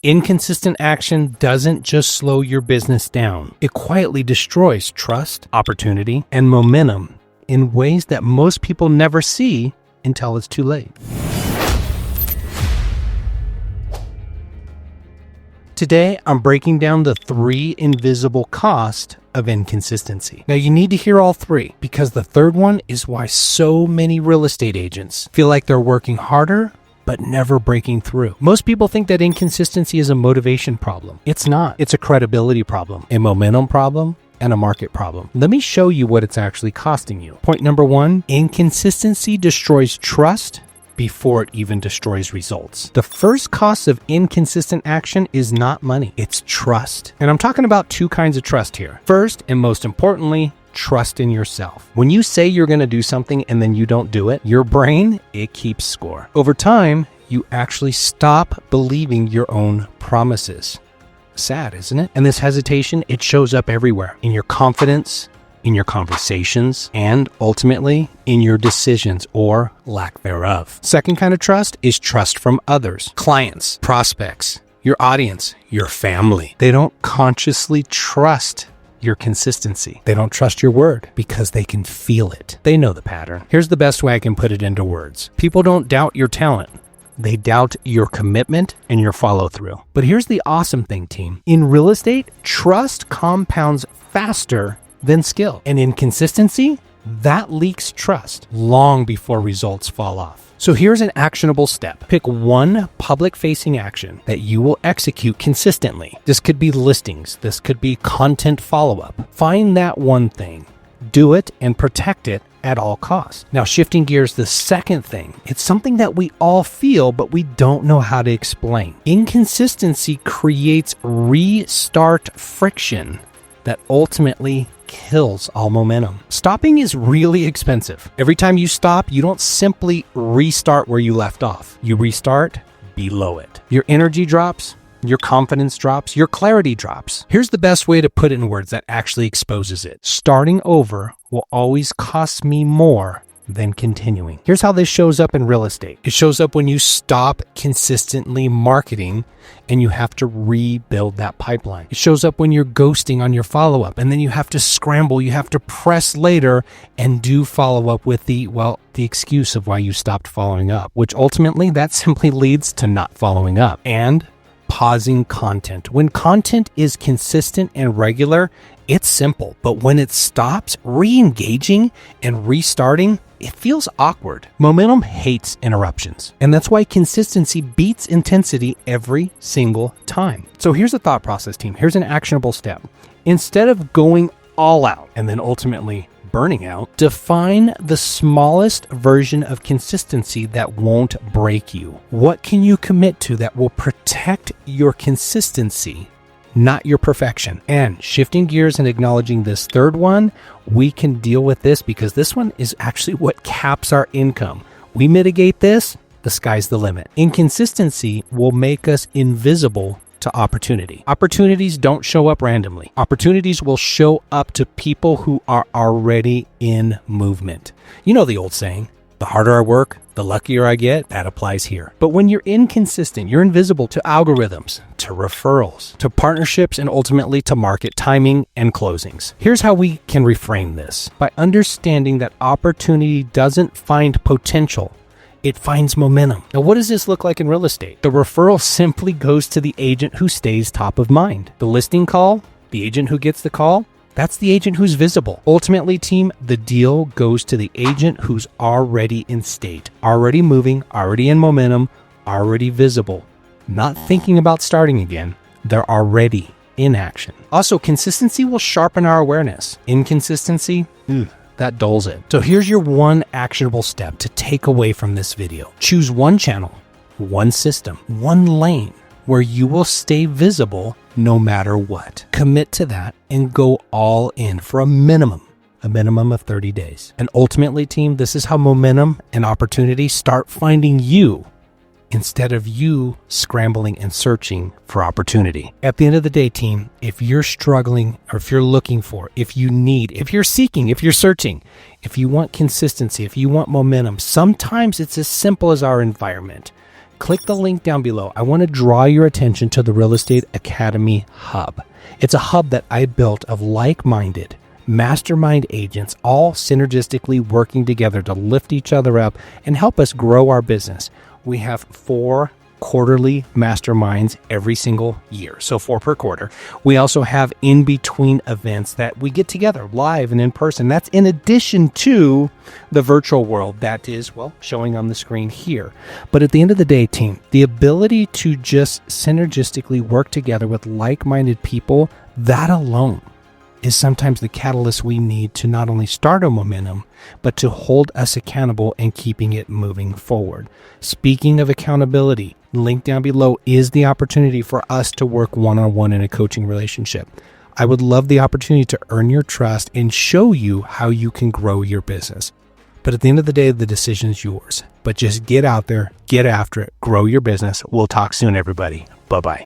Inconsistent action doesn't just slow your business down. It quietly destroys trust, opportunity, and momentum in ways that most people never see until it's too late. Today, I'm breaking down the 3 invisible costs of inconsistency. Now, you need to hear all 3 because the third one is why so many real estate agents feel like they're working harder but never breaking through. Most people think that inconsistency is a motivation problem. It's not. It's a credibility problem, a momentum problem, and a market problem. Let me show you what it's actually costing you. Point number 1, inconsistency destroys trust before it even destroys results. The first cost of inconsistent action is not money, it's trust. And I'm talking about 2 kinds of trust here. First, and most importantly, trust in yourself. When you say you're going to do something and then you don't do it, your brain, it keeps score. Over time, you actually stop believing your own promises. Sad, isn't it? And this hesitation, it shows up everywhere. In your confidence, in your conversations, and ultimately in your decisions or lack thereof. Second kind of trust is trust from others, clients, prospects, your audience, your family. They don't consciously trust your consistency. They don't trust your word because they can feel it. They know the pattern. Here's the best way I can put it into words. People don't doubt your talent. They doubt your commitment and your follow through. But here's the awesome thing, team. In real estate, trust compounds faster than skill. And inconsistency, that leaks trust long before results fall off. So here's an actionable step. Pick one public-facing action that you will execute consistently. This could be listings. This could be content follow-up. Find that one thing, do it, and protect it at all costs. Now, shifting gears, the second thing, it's something that we all feel, but we don't know how to explain. Inconsistency creates restart friction that ultimately kills all momentum. Stopping is really expensive. Every time you stop, you don't simply restart where you left off. You restart below it. Your energy drops, your confidence drops, your clarity drops. Here's the best way to put it in words that actually exposes it. Starting over will always cost me more than continuing. Here's how this shows up in real estate. It shows up when you stop consistently marketing and you have to rebuild that pipeline. It shows up when you're ghosting on your follow-up and then you have to scramble, you have to press later and do follow-up with the excuse of why you stopped following up, which ultimately that simply leads to not following up. And pausing content. When content is consistent and regular, it's simple, but when it stops, re-engaging and restarting, it feels awkward. Momentum hates interruptions, and that's why consistency beats intensity every single time. So here's a thought process, team. Here's an actionable step. Instead of going all out and then ultimately burning out, define the smallest version of consistency that won't break you. What can you commit to that will protect your consistency, not your perfection? And shifting gears and acknowledging this third one, we can deal with this because this one is actually what caps our income. We mitigate this, the sky's the limit. Inconsistency will make us invisible to opportunity. Opportunities don't show up randomly. Opportunities will show up to people who are already in movement. You know the old saying, the harder I work, the luckier I get. That applies here. But when you're inconsistent, you're invisible to algorithms, to referrals, to partnerships, and ultimately to market timing and closings. Here's how we can reframe this. By understanding that opportunity doesn't find potential, it finds momentum. Now, what does this look like in real estate? The referral simply goes to the agent who stays top of mind. The listing call, the agent who gets the call, that's the agent who's visible. Ultimately, team, the deal goes to the agent who's already in state, already moving, already in momentum, already visible, not thinking about starting again. They're already in action. Also, consistency will sharpen our awareness. Inconsistency, that dulls it. So here's your one actionable step to take away from this video. Choose one channel, one system, one lane where you will stay visible no matter what. Commit to that and go all in for a minimum of 30 days. And ultimately, team, this is how momentum and opportunity start finding you instead of you scrambling and searching for opportunity. At the end of the day, team, if you're struggling or if you're looking for, if you need, if you're seeking, if you're searching, if you want consistency, if you want momentum, sometimes it's as simple as our environment. click the link down below. I want to draw your attention to the Real Estate Academy Hub. It's a hub that I built of like-minded mastermind agents, all synergistically working together to lift each other up and help us grow our business. We have 4 quarterly masterminds every single year, so 4 per quarter. We also have in-between events that we get together live and in person. That's in addition to the virtual world that is, well, showing on the screen here. But at the end of the day, team, the ability to just synergistically work together with like-minded people, that alone is sometimes the catalyst we need to not only start a momentum, but to hold us accountable and keeping it moving forward. Speaking of accountability, link down below is the opportunity for us to work one-on-one in a coaching relationship. I would love the opportunity to earn your trust and show you how you can grow your business. But at the end of the day, the decision is yours. But just get out there, get after it, grow your business. We'll talk soon, everybody. Bye-bye.